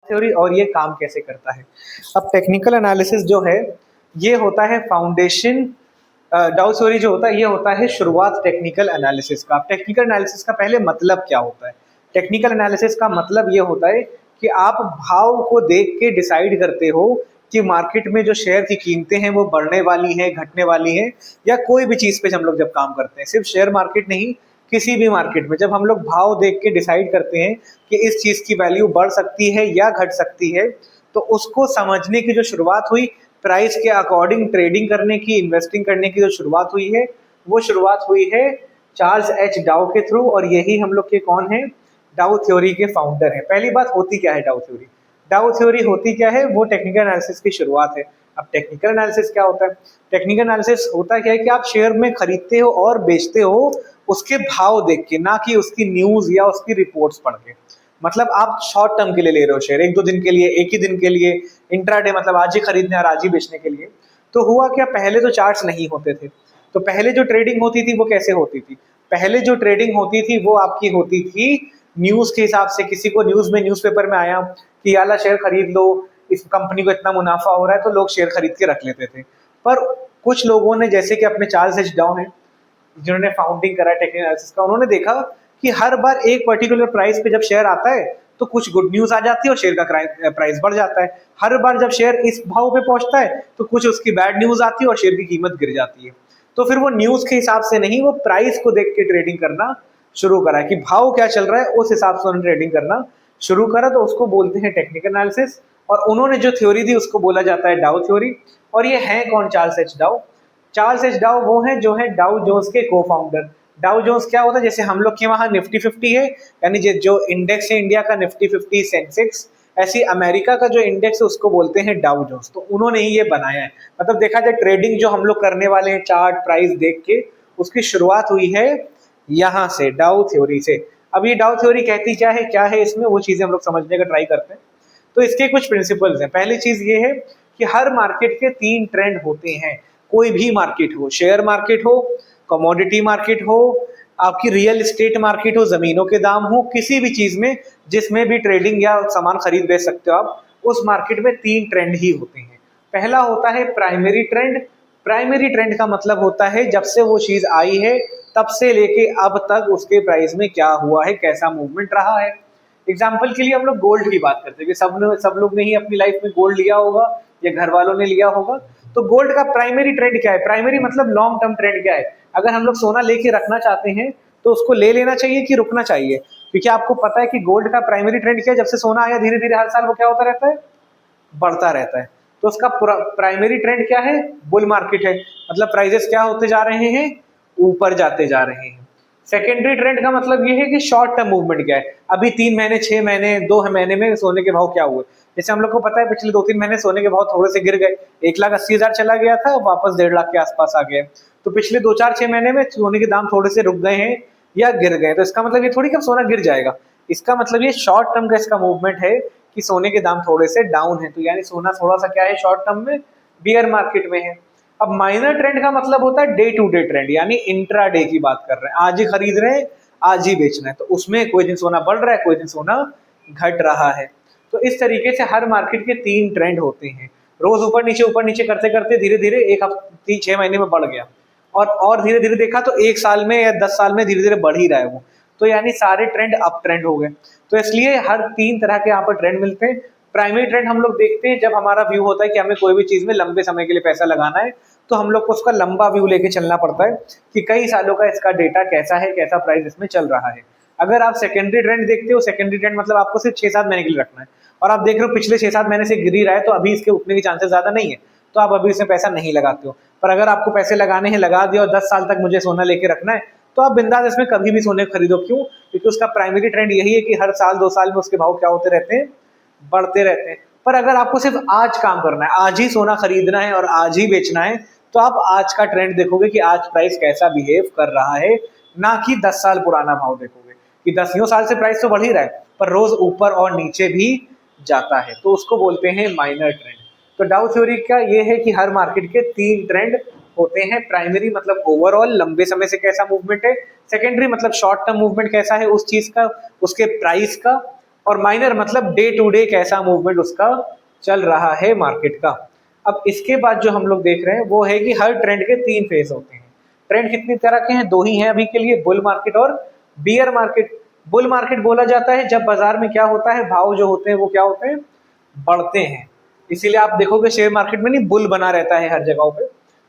Theory और ये काम कैसे करता है। अब टेक्निकल एनालिसिस जो है ये होता है फाउंडेशन। डाउ थ्योरी जो होता है ये होता है शुरुआत टेक्निकल एनालिसिस का। टेक्निकल एनालिसिस का पहले मतलब क्या होता है? टेक्निकल एनालिसिस का मतलब ये होता है कि आप भाव को देख के डिसाइड करते हो कि मार्केट में जो शेयर की कीमतें हैं वो बढ़ने वाली हैं, घटने वाली हैं, या कोई भी चीज़ पे हम लोग जब काम करते हैं, सिर्फ शेयर मार्केट नहीं, किसी भी मार्केट में जब हम लोग भाव देख के डिसाइड करते हैं कि इस चीज़ की वैल्यू बढ़ सकती है या घट सकती है, तो उसको समझने की जो शुरुआत हुई, प्राइस के अकॉर्डिंग ट्रेडिंग करने की, इन्वेस्टिंग करने की जो शुरुआत हुई है, वो शुरुआत हुई है चार्ल्स एच डाउ के थ्रू। और यही हम लोग के कौन है? डाउ थ्योरी के फाउंडर है। पहली बात, होती क्या है डाउ थ्योरी? डाउ थ्योरी होती क्या है? वो टेक्निकल एनालिसिस की शुरुआत है। अब टेक्निकल एनालिसिस क्या होता है? टेक्निकल एनालिसिस होता क्या है कि आप शेयर में खरीदते हो और बेचते हो उसके भाव देख के, ना कि उसकी न्यूज या उसकी रिपोर्ट्स पढ़ के। मतलब आप शॉर्ट टर्म के लिए ले रहे हो शेयर, एक दो दिन के लिए, एक ही दिन के लिए, इंट्राडे, मतलब आज ही खरीदने और आज ही बेचने के लिए। तो हुआ क्या, पहले तो चार्ट्स नहीं होते थे, तो पहले जो ट्रेडिंग होती थी वो कैसे होती थी? पहले जो ट्रेडिंग होती थी वो आपकी होती थी न्यूज के हिसाब से। किसी को न्यूज में, न्यूज़पेपर में आया कि याला शेयर खरीद लो, इस कंपनी को इतना मुनाफा हो रहा है, तो लोग शेयर खरीद के रख लेते थे। पर कुछ लोगों ने, जैसे कि अपने चार्ल्स एच डाउ हैं जिन्होंने फाउंडिंग करा टेक्निकल एनालिसिस का, उन्होंने देखा कि हर बार एक पर्टिकुलर प्राइस पे जब शेयर आता है तो कुछ गुड न्यूज आ जाती है और शेयर का प्राइस बढ़ जाता है। हर बार जब शेयर इस भाव पे पहुंचता है तो कुछ उसकी बैड न्यूज आती है और शेयर की कीमत गिर जाती है। तो फिर वो न्यूज के हिसाब से नहीं, वो प्राइस को देख के ट्रेडिंग करना शुरू करा कि भाव क्या चल रहा है उस हिसाब से उन्होंने ट्रेडिंग करना शुरू करा। तो उसको बोलते हैं टेक्निकल एनालिसिस। और उन्होंने जो थ्योरी दी उसको बोला जाता है डाउ थ्योरी। और ये है कौन? चार्ल्स एच डाउ। चार्ल्स एच डाउ वो है जो है डाउ जोन्स के को फाउंडर। डाउ जोन्स क्या होता है? जैसे हम लोग के वहां निफ्टी 50 है, यानी जो इंडेक्स है इंडिया का, निफ्टी 50, सेंसेक्स, ऐसी अमेरिका का जो इंडेक्स है उसको बोलते हैं डाउ जोन्स। तो उन्होंने ही ये बनाया है। मतलब देखा जाए ट्रेडिंग जो हम लोग करने वाले हैं चार्ट प्राइस देख के, उसकी शुरुआत हुई है यहाँ से, डाउ थ्योरी से। अब ये डाउ थ्योरी कहती क्या है इसमें, वो चीजें हम लोग समझने का ट्राई करते हैं। तो इसके कुछ प्रिंसिपल्स हैं। पहली चीज ये है कि हर मार्केट के 3 ट्रेंड होते हैं। कोई भी मार्केट हो, शेयर मार्केट हो, कमोडिटी मार्केट हो, आपकी रियल एस्टेट मार्केट हो, जमीनों के दाम हो, किसी भी चीज में जिसमें भी ट्रेडिंग या सामान खरीद बेच सकते हो आप, उस मार्केट में 3 ट्रेंड ही होते हैं। पहला होता है प्राइमरी ट्रेंड। प्राइमरी ट्रेंड का मतलब होता है जब से वो चीज आई है तब से लेके अब तक उसके प्राइस में क्या हुआ है, कैसा मूवमेंट रहा है। एग्जाम्पल के लिए हम लोग गोल्ड की बात करते हैं कि सब लोग ने ही अपनी लाइफ में गोल्ड लिया होगा या घर वालों ने लिया होगा। तो गोल्ड का प्राइमरी ट्रेंड क्या है? प्राइमरी मतलब लॉन्ग टर्म ट्रेंड क्या है? अगर हम लोग सोना लेके रखना चाहते हैं तो उसको ले लेना चाहिए कि रुकना चाहिए? क्योंकि आपको पता है कि गोल्ड का प्राइमरी ट्रेंड क्या है, जब से सोना आया धीरे धीरे हर साल वो क्या होता रहता है? बढ़ता रहता है। तो उसका प्राइमरी ट्रेंड क्या है? बुल मार्केट है। मतलब प्राइजेस क्या होते जा रहे हैं? ऊपर जाते जा रहे हैं। सेकेंडरी ट्रेंड का मतलब ये है कि शॉर्ट टर्म मूवमेंट क्या है, अभी 3 महीने, 6 महीने, 2 महीने में सोने के भाव क्या हुए। जैसे हम लोग को पता है पिछले 2-3 महीने सोने के भाव थोड़े से गिर गए, 1,80,000 चला गया था, वापस 1.5 लाख के आसपास आ गया। तो पिछले 2-4-6 महीने में सोने के दाम थोड़े से रुक गए हैं या गिर गए। तो इसका मतलब ये थोड़ी कि सोना गिर जाएगा, इसका मतलब ये शॉर्ट टर्म का इसका मूवमेंट है कि सोने के दाम थोड़े से डाउन है। तो यानी सोना थोड़ा सा क्या है, शॉर्ट टर्म में बियर मार्केट में है। अब माइनर ट्रेंड का मतलब होता है डे टू डे ट्रेंड, यानी इंट्रा डे की बात कर रहे हैं, आज ही खरीद रहे हैं, आज ही बेचना है। तो उसमें कोई दिन सोना बढ़ रहा है, कोई दिन सोना घट रहा है। तो इस तरीके से हर मार्केट के 3 ट्रेंड होते हैं। रोज ऊपर नीचे करते करते धीरे धीरे एक हफ्ते 6 महीने में बढ़ गया, और धीरे धीरे देखा तो 1 साल में या 10 साल में धीरे धीरे बढ़ ही रहा है वो। तो यानी सारे ट्रेंड अप ट्रेंड हो गए। तो इसलिए हर 3 तरह के यहाँ पर ट्रेंड मिलते हैं। प्राइमरी ट्रेंड हम लोग देखते हैं जब हमारा व्यू होता है कि हमें कोई भी चीज में लंबे समय के लिए पैसा लगाना है, तो हम लोग को उसका लंबा व्यू लेके चलना पड़ता है कि कई सालों का इसका डेटा कैसा है, कैसा प्राइस इसमें चल रहा है। अगर आप सेकेंडरी ट्रेंड देखते हो, सेकेंडरी ट्रेंड मतलब आपको सिर्फ 6-7 महीने के लिए रखना है, और आप देख रहे हो पिछले 6-7 महीने से गिर ही रहा है, तो अभी इसके उठने के चांसेस ज्यादा नहीं है, तो आप अभी इसमें पैसा नहीं लगाते हो। पर अगर आपको पैसे लगाने हैं, लगा दिया, और 10 साल तक मुझे सोना लेके रखना है, तो आप बिंदास इसमें कभी भी सोने खरीदो। क्यों? क्योंकि उसका प्राइमरी ट्रेंड यही है कि हर साल 2 साल में उसके भाव क्या होते रहते हैं? बढ़ते रहते हैं। पर अगर आपको सिर्फ आज काम करना है, आज ही सोना खरीदना है और आज ही बेचना है, तो आप आज का ट्रेंड देखोगे कि आज प्राइस कैसा बिहेव कर रहा है, ना कि 10 साल पुराना भाव देखोगे कि 10 साल से प्राइस तो बढ़ ही रहा है पर रोज ऊपर और नीचे भी जाता है। तो उसको बोलते हैं माइनर ट्रेंड। तो डाउ थ्योरी का ये है कि हर मार्केट के 3 ट्रेंड होते हैं। प्राइमरी मतलब ओवरऑल लंबे समय से कैसा मूवमेंट है, सेकेंडरी मतलब शॉर्ट टर्म मूवमेंट कैसा है उस चीज का, उसके प्राइस का, और माइनर मतलब डे टू डे कैसा मूवमेंट उसका चल रहा है मार्केट का। अब इसके बाद जो हम लोग देख रहे हैं वो है कि हर ट्रेंड के 3 फेज होते हैं। ट्रेंड कितनी तरह के हैं? 2 ही हैं अभी के लिए, बुल मार्केट और बियर मार्केट। बुल मार्केट बोला जाता है जब बाजार में क्या होता है, भाव जो होते हैं वो क्या होते हैं, बढ़ते हैं। इसीलिए आप देखोगे शेयर मार्केट में नहीं बुल बना रहता है हर जगहों पे।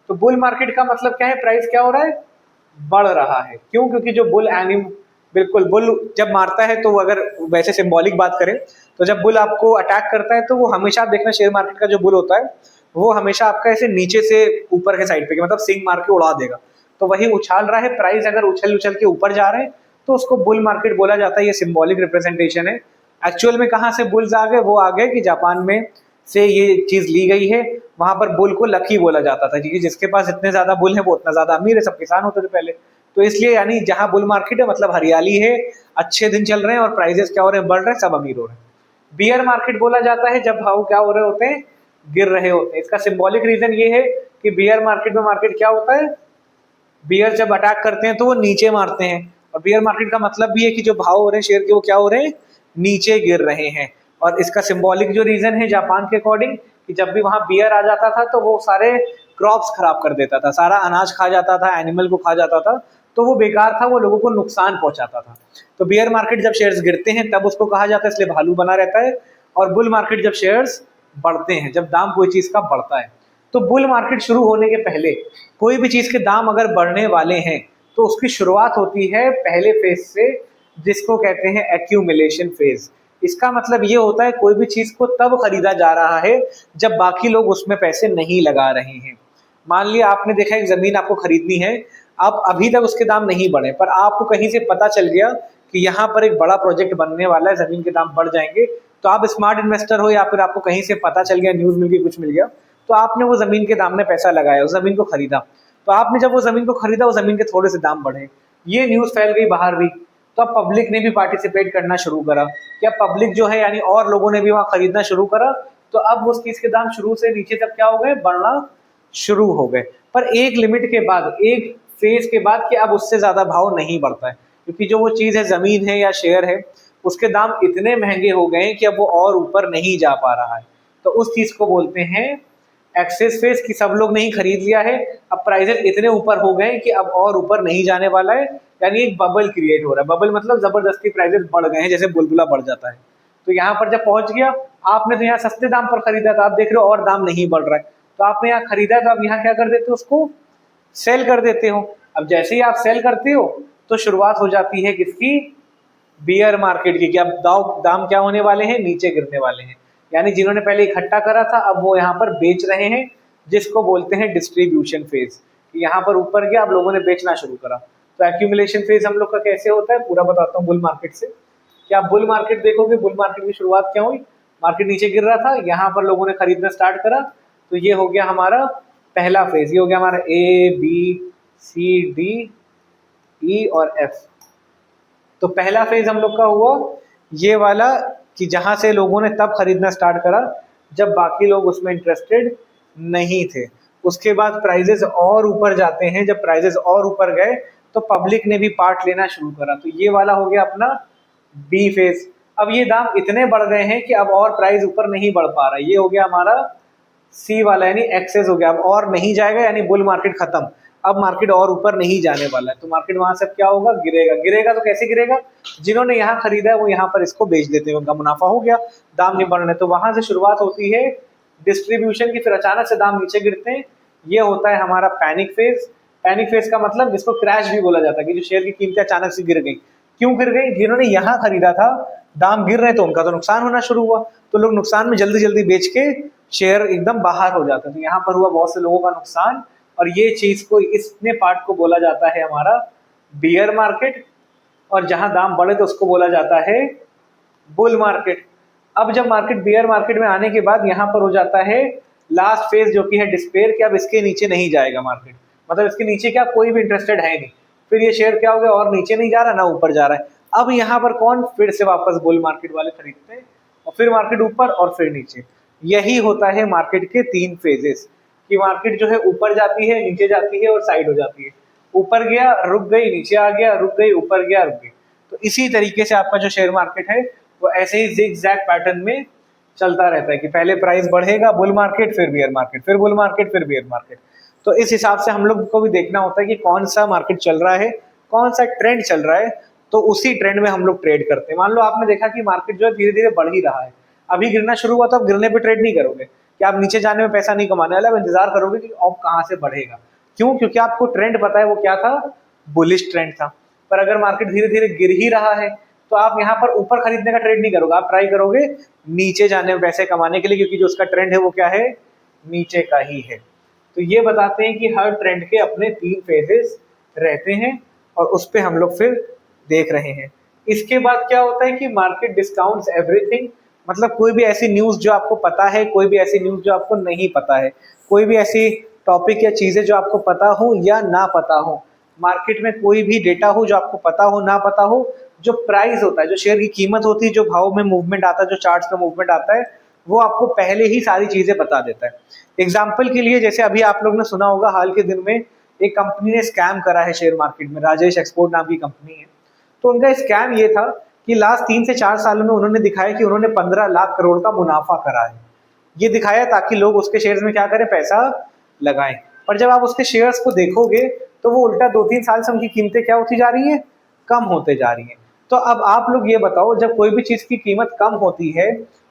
तो बुल मार्केट का मतलब क्या है, प्राइस क्या हो रहा है, बढ़ रहा है। क्यों? क्योंकि जो बुल एनिम बिल्कुल बुल जब मारता है तो अगर वैसे सिंबॉलिक बात करें तो जब बुल आपको अटैक करता है तो वो हमेशा, आप देखना शेयर मार्केट का जो बुल होता है वो हमेशा आपका ऐसे नीचे से ऊपर के साइड पे, मतलब सिंग मार के उड़ा देगा। तो वही उछाल रहा है, प्राइस अगर उछल उछल के ऊपर जा रहे हैं तो उसको बुल मार्केट बोला जाता है। ये सिंबॉलिक रिप्रेजेंटेशन है। एक्चुअल में कहाँ से बुल्स आ गए, वो आ गए कि जापान में से ये चीज ली गई है। वहां पर बुल को लकी बोला जाता था क्योंकि जिसके पास इतने ज्यादा बुल है वो उतना ज्यादा अमीर है, सब किसान होते थे पहले। तो इसलिए यानी जहां बुल मार्केट है मतलब हरियाली है, अच्छे दिन चल रहे हैं और प्राइजेस क्या हो रहे हैं, बढ़ रहे हैं, सब अमीर हो रहे हैं। बियर मार्केट बोला जाता है जब भाव क्या हो रहे होते हैं, गिर रहे होते हैं। इसका सिंबॉलिक रीजन ये है कि बियर मार्केट में मार्केट क्या होता है, बियर जब अटैक करते हैं तो वो नीचे मारते हैं। और बियर मार्केट का मतलब भी है कि जो भाव हो रहे हैं शेयर के वो क्या हो रहे हैं, नीचे गिर रहे हैं। और इसका सिंबॉलिक जो रीजन है जापान के अकॉर्डिंग, कि जब भी वहां बियर आ जाता था तो वो सारे क्रॉप्स खराब कर देता था, सारा अनाज खा जाता था, एनिमल को खा जाता था, तो वो बेकार था, वो लोगों को नुकसान पहुंचाता था। तो बियर मार्केट जब शेयर्स गिरते हैं तब उसको कहा जाता है, इसलिए भालू बना रहता है। और बुल मार्केट जब शेयर्स बढ़ते हैं, जब दाम कोई चीज का बढ़ता है। तो बुल मार्केट शुरू होने के पहले कोई भी चीज के दाम अगर बढ़ने वाले हैं तो उसकी शुरुआत होती है पहले फेज से, जिसको कहते हैं एक्यूमुलेशन फेज। इसका मतलब ये होता है कोई भी चीज को तब खरीदा जा रहा है जब बाकी लोग उसमें पैसे नहीं लगा रहे हैं। मान लिया आपने देखा एक जमीन आपको खरीदनी है, आप अभी तक उसके दाम नहीं बढ़े, पर आपको कहीं से पता चल गया कि यहाँ पर एक बड़ा प्रोजेक्ट बनने वाला है, जमीन के दाम बढ़ जाएंगे। तो आप स्मार्ट इन्वेस्टर हो या फिर आपको कहीं से पता चल गया, न्यूज मिल गई, कुछ मिल गया, तो आपने वो जमीन के दाम में पैसा लगाया, उस जमीन को खरीदा। तो आपने जब वो जमीन को खरीदा, वो जमीन के थोड़े से दाम बढ़े, ये न्यूज फैल गई बाहर भी, तो अब पब्लिक ने भी पार्टिसिपेट करना शुरू करा। क्या पब्लिक जो है यानी और लोगों ने भी वहां खरीदना शुरू करा, तो अब उस चीज के दाम शुरू से नीचे तक क्या हो गए, बढ़ना शुरू हो गए। पर एक लिमिट के बाद, एक फेज के बाद, कि अब उससे ज्यादा भाव नहीं बढ़ता है, क्योंकि जो वो चीज है, जमीन है या शेयर है, उसके दाम इतने महंगे हो गए हैं कि अब वो और ऊपर नहीं जा पा रहा है। तो उस चीज को बोलते हैं एक्सेस फेज, कि सब लोग नहीं खरीद लिया है, अब प्राइसेस इतने ऊपर हो गए कि अब और ऊपर नहीं जाने वाला है, यानी एक बबल क्रिएट हो रहा है। बबल मतलब जबरदस्ती प्राइसेस बढ़ गए हैं, जैसे बुलबुला बढ़ जाता है। तो यहाँ पर जब पहुंच गया, आपने तो यहाँ सस्ते दाम पर खरीदा था, आप देख रहे हो और दाम नहीं बढ़ रहा है, तो आपने यहाँ खरीदा, तो आप यहाँ क्या कर देते हो, उसको सेल कर देते हो। अब जैसे ही आप सेल करते हो तो शुरुआत हो जाती है किसकी, बियर मार्केट की, कि अब दाम क्या होने वाले हैं, नीचे गिरने वाले हैं। यानी जिन्होंने पहले इकट्ठा करा था अब वो यहाँ पर बेच रहे हैं, जिसको बोलते हैं डिस्ट्रीब्यूशन फेज, कि यहाँ पर ऊपर गया, अब लोगों ने बेचना शुरू करा। तो एक्यूमुलेशन फेज हम लोग का कैसे होता है, पूरा बताता हूँ बुल मार्केट से। क्या आप बुल मार्केट देखोगे, बुल मार्केट की शुरुआत क्या हुई, मार्केट नीचे गिर रहा था, यहाँ पर लोगों ने खरीदना स्टार्ट करा, तो ये हो गया हमारा पहला फेज, ये हो गया हमारा ABCDE और F। तो पहला फेज हम लोग का हुआ ये वाला, कि जहां से लोगों ने तब खरीदना स्टार्ट करा जब बाकी लोग उसमें इंटरेस्टेड नहीं थे। उसके बाद प्राइजेस और ऊपर जाते हैं, जब प्राइजेस और ऊपर गए तो पब्लिक ने भी पार्ट लेना शुरू करा, तो ये वाला हो गया अपना बी फेज। अब ये दाम इतने बढ़ गए हैं कि अब और प्राइस ऊपर नहीं बढ़ पा रहा, ये हो गया हमारा सी वाला, यानी एक्सेस हो गया, अब और नहीं जाएगा, यानी बुल मार्केट खत्म, अब मार्केट और ऊपर नहीं जाने वाला है। तो मार्केट वहां से क्या होगा, गिरेगा। गिरेगा तो कैसे गिरेगा, जिन्होंने यहाँ खरीदा है वो यहाँ पर इसको बेच देते हैं, उनका मुनाफा हो गया, दाम नहीं बढ़ रहे। तो वहां से शुरुआत होती है डिस्ट्रीब्यूशन की, फिर अचानक से दाम नीचे गिरते हैं, ये होता है हमारा पैनिक फेज। पैनिक फेज का मतलब, जिसको क्रैश भी बोला जाता है, कि जो शेयर की कीमतें अचानक से गिर गई। क्यों गिर गई, जिन्होंने यहाँ खरीदा था, दाम गिर रहे तो उनका तो नुकसान होना शुरू हुआ, तो लोग नुकसान में जल्दी जल्दी बेच के शेयर एकदम बाहर हो जाते हैं। तो यहाँ पर हुआ बहुत से लोगों का नुकसान, और ये चीज को, इसने पार्ट को बोला जाता है हमारा बियर मार्केट। और जहां दाम बढ़े तो उसको बोला जाता है बुल मार्केट। अब जब मार्केट बियर मार्केट में आने के बाद यहाँ पर हो जाता है लास्ट फेज, जो कि है डिस्पेयर, कि अब इसके नीचे नहीं जाएगा मार्केट, मतलब इसके नीचे क्या कोई भी इंटरेस्टेड है नहीं। फिर ये शेयर क्या हो गया, और नीचे नहीं जा रहा ना ऊपर जा रहा है। अब यहाँ पर कौन फिर से वापस बुल मार्केट वाले खरीदते हैं, और फिर मार्केट ऊपर और फिर नीचे। यही होता है मार्केट के 3 फेजेस, कि मार्केट जो है ऊपर जाती है, नीचे जाती है और साइड हो जाती है। ऊपर गया रुक गई, नीचे आ गया रुक गई, ऊपर गया रुक गई। तो इसी तरीके से आपका जो शेयर मार्केट है वो ऐसे ही जिग-जैग पैटर्न में चलता रहता है कि पहले प्राइस बढ़ेगा, बुल मार्केट, फिर बियर मार्केट, फिर बुल मार्केट, फिर बियर मार्केट। तो इस हिसाब से हम लोग को भी देखना होता है कि कौन सा मार्केट चल रहा है, कौन सा ट्रेंड चल रहा है, तो उसी ट्रेंड में हम लोग ट्रेड करते हैं। मान लो आपने देखा कि मार्केट जो है धीरे धीरे बढ़ ही रहा है, अभी गिरना शुरू हुआ तो आप गिरने पे ट्रेड नहीं करोगे कि आप नीचे जाने में पैसा नहीं कमाने वाले, आप इंतजार करोगे कि अब कहाँ से बढ़ेगा। क्यों? क्योंकि आपको ट्रेंड पता है वो क्या था, बुलिश ट्रेंड था। पर अगर मार्केट धीरे धीरे गिर ही रहा है तो आप यहाँ पर ऊपर खरीदने का ट्रेड नहीं करोगे, आप ट्राई करोगे नीचे जाने में पैसे कमाने के लिए, क्योंकि जो उसका ट्रेंड है वो क्या है, नीचे का ही है। तो ये बताते हैं कि हर ट्रेंड के अपने 3 फेजेस रहते हैं और उस पे हम लोग फिर देख रहे हैं। इसके बाद क्या होता है कि मार्केट डिस्काउंट्स एवरीथिंग, मतलब कोई भी ऐसी न्यूज़ जो आपको पता है, कोई भी ऐसी न्यूज़ जो आपको नहीं पता है, कोई भी ऐसी टॉपिक या चीज़ें जो आपको पता हो या ना पता हो, मार्केट में कोई भी डेटा हो जो आपको पता हो ना पता हो, जो प्राइस होता है, जो शेयर की कीमत होती है, जो भाव में मूवमेंट आता है, जो चार्ट्स में मूवमेंट आता है, वो आपको पहले ही सारी चीज़ें बता देता है। एग्जाम्पल के लिए जैसे अभी आप लोग ने सुना होगा हाल के दिन में एक कंपनी ने स्कैम करा है शेयर मार्केट में, राजेश एक्सपोर्ट नाम की कंपनी है। तो उनका स्कैम ये था कि लास्ट 3 से 4 सालों में उन्होंने दिखाया कि उन्होंने 15 लाख करोड़ का मुनाफा करा है। ये दिखाया ताकि लोग उसके शेयर्स में क्या करें, पैसा लगाएं। पर जब आप उसके शेयर्स को देखोगे तो वो उल्टा 2-3 साल से उनकी कीमतें क्या होती जा रही हैं, कम होते जा रही हैं। तो अब आप लोग ये बताओ, जब कोई भी चीज़ की कीमत कम होती है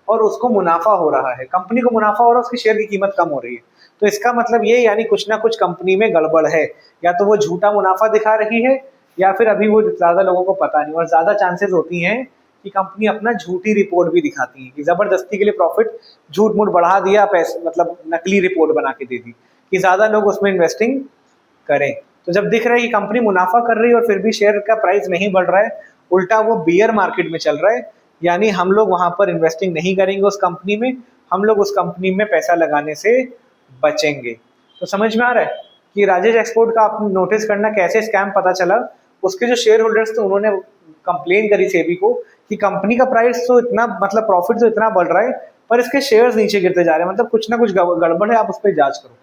और उसको मुनाफा हो रहा है, कंपनी को मुनाफा हो रहा है, उसकी शेयर की कीमत कम हो रही है, तो इसका मतलब ये यानी कुछ ना कुछ कंपनी में गड़बड़ है। या तो वो झूठा मुनाफा दिखा रही है या फिर अभी वो ज़्यादा लोगों को पता नहीं, और ज़्यादा चांसेस होती हैं कि कंपनी अपना झूठी रिपोर्ट भी दिखाती है कि ज़बरदस्ती के लिए प्रॉफिट झूठ मूठ बढ़ा दिया, पैसे मतलब नकली रिपोर्ट बना के दे दी कि ज़्यादा लोग उसमें इन्वेस्टिंग करें। तो जब दिख रहा है कि कंपनी मुनाफा कर रही है और फिर भी शेयर का प्राइस नहीं बढ़ रहा है, उल्टा वो बियर मार्केट में चल रहा है, यानी हम लोग वहां पर इन्वेस्टिंग नहीं करेंगे उस कंपनी में, हम लोग उस कंपनी में पैसा लगाने से बचेंगे। तो समझ में आ रहा है कि राजेश एक्सपोर्ट का आप नोटिस करना कैसे स्कैम पता चला। उसके जो शेयर होल्डर्स थे उन्होंने कंप्लेन करी सेबी को कि कंपनी का प्राइस तो इतना, मतलब प्रॉफिट तो इतना बढ़ रहा है पर इसके शेयर्स नीचे गिरते जा रहे हैं, मतलब कुछ ना कुछ गड़बड़ है, आप उस पर जांच करो।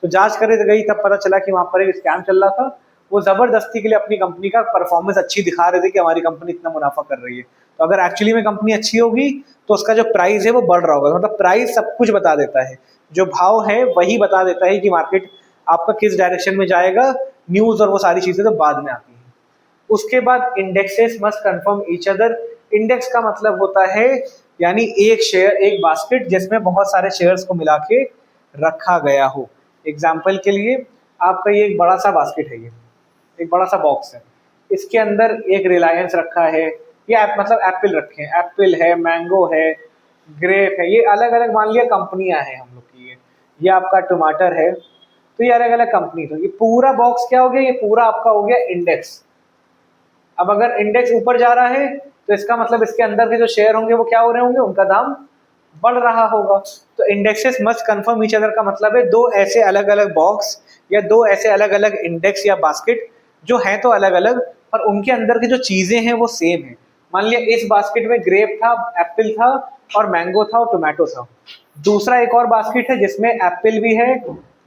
तो जांच करे गई तब पता चला कि वहां पर एक स्कैम चल रहा था। वो जबरदस्ती के लिए अपनी कंपनी का परफॉर्मेंस अच्छी दिखा रहे थे कि हमारी कंपनी इतना मुनाफा कर रही है। तो अगर एक्चुअली में कंपनी अच्छी होगी तो उसका जो प्राइस है वो बढ़ रहा होगा। मतलब प्राइस सब कुछ बता देता है, जो भाव है वही बता देता है कि मार्केट आपका किस डायरेक्शन में जाएगा। न्यूज और वो सारी चीजें तो बाद में आती है। उसके बाद indexes must confirm each other. Index का मतलब होता है यानी एक शेयर, एक बास्केट जिसमें बहुत सारे शेयर्स को मिला के रखा गया हो। एग्जाम्पल के लिए आपका ये एक बड़ा सा बास्केट है, ये एक बड़ा सा बॉक्स है, इसके अंदर एक रिलायंस रखा है, ये मतलब एप्पल रखे हैं, एप्पल है, मैंगो है, ग्रेप है, ये अलग अलग मान लिया कंपनियां हैं हम लोग की। ये आपका टमाटर है, तो ये अलग अलग कंपनी। तो ये पूरा बॉक्स क्या हो गया, ये पूरा आपका हो गया इंडेक्स। अब अगर इंडेक्स ऊपर जा रहा है तो इसका मतलब इसके अंदर के जो शेयर होंगे वो क्या हो रहे होंगे, उनका दाम बढ़ रहा होगा। तो indexes must confirm each other का मतलब है दो ऐसे अलग अलग बॉक्स या दो ऐसे अलग अलग इंडेक्स या बास्केट जो हैं तो अलग अलग, पर उनके अंदर की जो चीजें हैं वो सेम है। मान लिया इस बास्केट में ग्रेप था, एप्पल था और मैंगो था और टोमेटो था। दूसरा एक और बास्केट है जिसमें एप्पल भी है,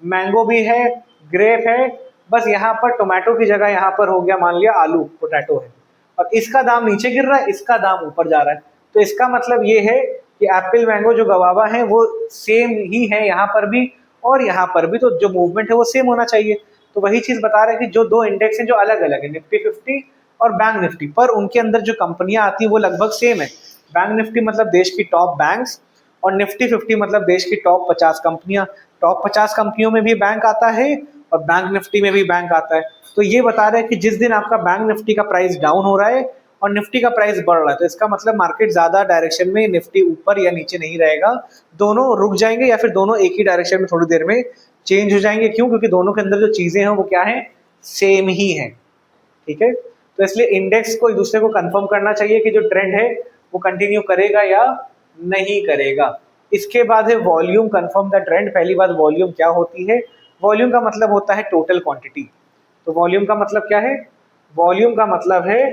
मैंगो भी है, ग्रेप है, बस यहाँ पर टोमेटो की जगह यहाँ पर हो गया मान लिया आलू, पोटैटो है, और इसका दाम नीचे गिर रहा है, इसका दाम ऊपर जा रहा है। तो इसका मतलब ये है कि एप्पल मैंगो जो गवावा है वो सेम ही है यहाँ पर भी और यहाँ पर भी, तो जो मूवमेंट है वो सेम होना चाहिए। तो वही चीज बता रहे हैं कि जो दो इंडेक्स हैं जो अलग अलग है, निफ्टी 50 और बैंक निफ्टी, पर उनके अंदर जो कंपनियां आती हैं वो लगभग सेम है। बैंक निफ्टी मतलब देश की टॉप बैंक्स और निफ्टी 50 मतलब देश की टॉप 50 कंपनियां। टॉप 50 कंपनियों में भी बैंक आता है और बैंक निफ्टी में भी बैंक आता है। तो ये बता रहे हैं कि जिस दिन आपका बैंक निफ्टी का प्राइस डाउन हो रहा है और निफ्टी का प्राइस बढ़ रहा है तो इसका मतलब मार्केट ज्यादा डायरेक्शन में, निफ्टी ऊपर या नीचे नहीं रहेगा, दोनों रुक जाएंगे या फिर दोनों एक ही डायरेक्शन में थोड़ी देर में चेंज हो जाएंगे। क्यों? क्योंकि दोनों के अंदर जो चीजें हैं वो क्या है, सेम ही है। ठीक है, तो इसलिए इंडेक्स को एक दूसरे को कंफर्म करना चाहिए कि जो ट्रेंड है वो कंटिन्यू करेगा या नहीं करेगा। इसके बाद है वॉल्यूम कंफर्म द ट्रेंड। पहली बात वॉल्यूम क्या होती है, वॉल्यूम का मतलब होता है टोटल क्वांटिटी। तो वॉल्यूम का मतलब क्या है, वॉल्यूम का मतलब है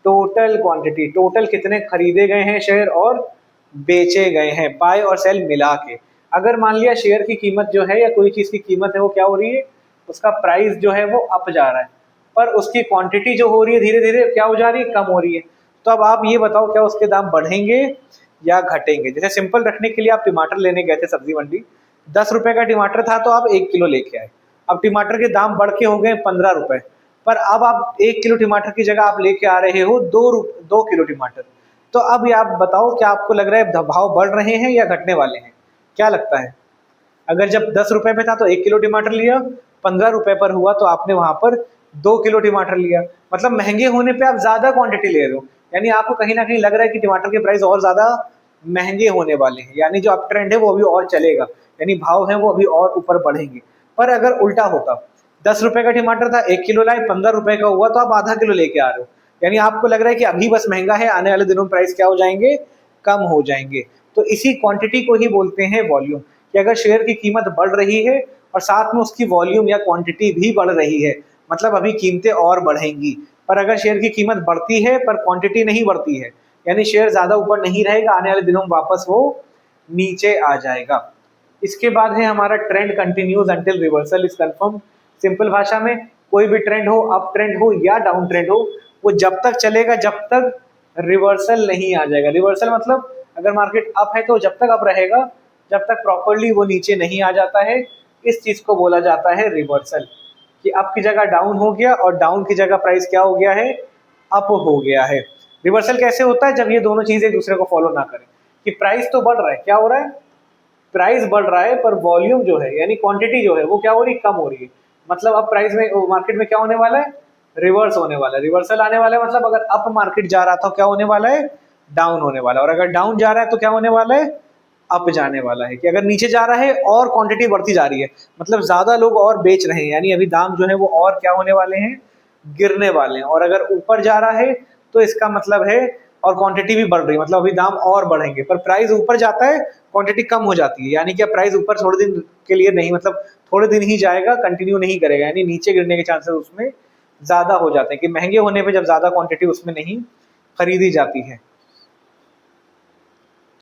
टोटल क्वांटिटी, टोटल कितने खरीदे गए हैं शेयर और बेचे गए हैं, बाय और सेल मिला के। अगर मान लिया शेयर की कीमत जो है या कोई चीज की कीमत है वो क्या हो रही है, उसका प्राइस जो है वो अप जा रहा है, पर उसकी क्वांटिटी जो हो रही है धीरे धीरे क्या हो जा रही है, कम हो रही है। तो अब आप ये बताओ क्या उसके दाम बढ़ेंगे या घटेंगे। जैसे सिंपल रखने के लिए आप टमाटर लेने गए थे सब्जी मंडी, 10 रुपए का टमाटर था तो आप 1 किलो लेके आए। अब टमाटर के दाम बढ़ के हो गए 15 रुपए, पर अब आप 1 किलो टमाटर की जगह आप लेके आ रहे हो 2 किलो टमाटर। तो अब ये आप बताओ क्या आपको लग रहा है भाव बढ़ रहे हैं या घटने वाले हैं, क्या लगता है? अगर जब 10 रुपए पे था तो 1 किलो टमाटर लिया, 15 रुपए पर हुआ तो आपने वहां पर 2 किलो टमाटर लिया। मतलब महंगे होने पे आप ज्यादा क्वांटिटी ले रहे हो, यानी आपको कहीं ना कहीं लग रहा है कि टमाटर के प्राइस और ज्यादा महंगे होने वाले हैं, यानी जो अप ट्रेंड है वो अभी और चलेगा, यानी भाव है वो अभी और ऊपर बढ़ेंगे। पर अगर उल्टा होता, 10 रुपए का टमाटर था, 1 किलो लाए, 15 रुपए का हुआ तो आप आधा किलो लेके आ रहे हो, यानी आपको लग रहा है कि अभी बस महंगा है, आने वाले दिनों में प्राइस क्या हो जाएंगे, कम हो जाएंगे। तो इसी क्वांटिटी को ही बोलते हैं वॉल्यूम, कि अगर शेयर की कीमत बढ़ रही है और साथ में उसकी वॉल्यूम या क्वांटिटी भी बढ़ रही है, मतलब अभी कीमतें और बढ़ेंगी। पर अगर शेयर की कीमत बढ़ती है पर क्वांटिटी नहीं बढ़ती है, यानी शेयर ज्यादा ऊपर नहीं रहेगा, आने वाले दिनों में वापस वो नीचे आ जाएगा। इसके बाद है हमारा trend continues until reversal is confirm. Simple भाषा में कोई भी ट्रेंड हो, अप ट्रेंड हो या डाउन ट्रेंड हो, वो जब तक चलेगा जब तक रिवर्सल नहीं आ जाएगा। रिवर्सल मतलब अगर मार्केट अप है तो जब तक अप रहेगा जब तक प्रॉपर्ली वो नीचे नहीं आ जाता है, इस चीज को बोला जाता है रिवर्सल। कि अप की जगह डाउन हो गया और डाउन की जगह प्राइस क्या हो गया है, अप हो गया है। रिवर्सल कैसे होता है, जब ये दोनों चीजें एक दूसरे को फॉलो ना करें, कि प्राइस तो बढ़ रहा है, क्या हो रहा है, प्राइस बढ़ रहा है, पर वॉल्यूम जो है यानी क्वांटिटी जो है वो क्या हो रही है, कम हो रही है। मतलब अब प्राइस में मार्केट में क्या होने वाला है, रिवर्स होने वाला है, रिवर्सल आने वाला है। मतलब अगर अप मार्केट जा रहा था क्या होने वाला है, डाउन होने वाला है, और अगर डाउन जा रहा है तो क्या होने वाला है, अप जाने वाला है। कि अगर नीचे जा रहा है और क्वांटिटी बढ़ती जा रही है, मतलब ज्यादा लोग और बेच रहे हैं, यानी अभी दाम जो है वो और क्या होने वाले हैं, गिरने वाले हैं। और अगर ऊपर जा रहा है तो इसका मतलब है और क्वांटिटी भी बढ़ रही है, मतलब अभी दाम और बढ़ेंगे। पर प्राइस ऊपर जाता है क्वांटिटी कम हो जाती है, यानी कि प्राइस ऊपर थोड़े दिन के लिए नहीं, मतलब थोड़े दिन ही जाएगा, कंटिन्यू नहीं करेगा, यानी नीचे गिरने के चांसेस उसमें ज्यादा हो जाते हैं। कि महंगे होने पे जब ज्यादा क्वांटिटी उसमें नहीं खरीदी जाती है।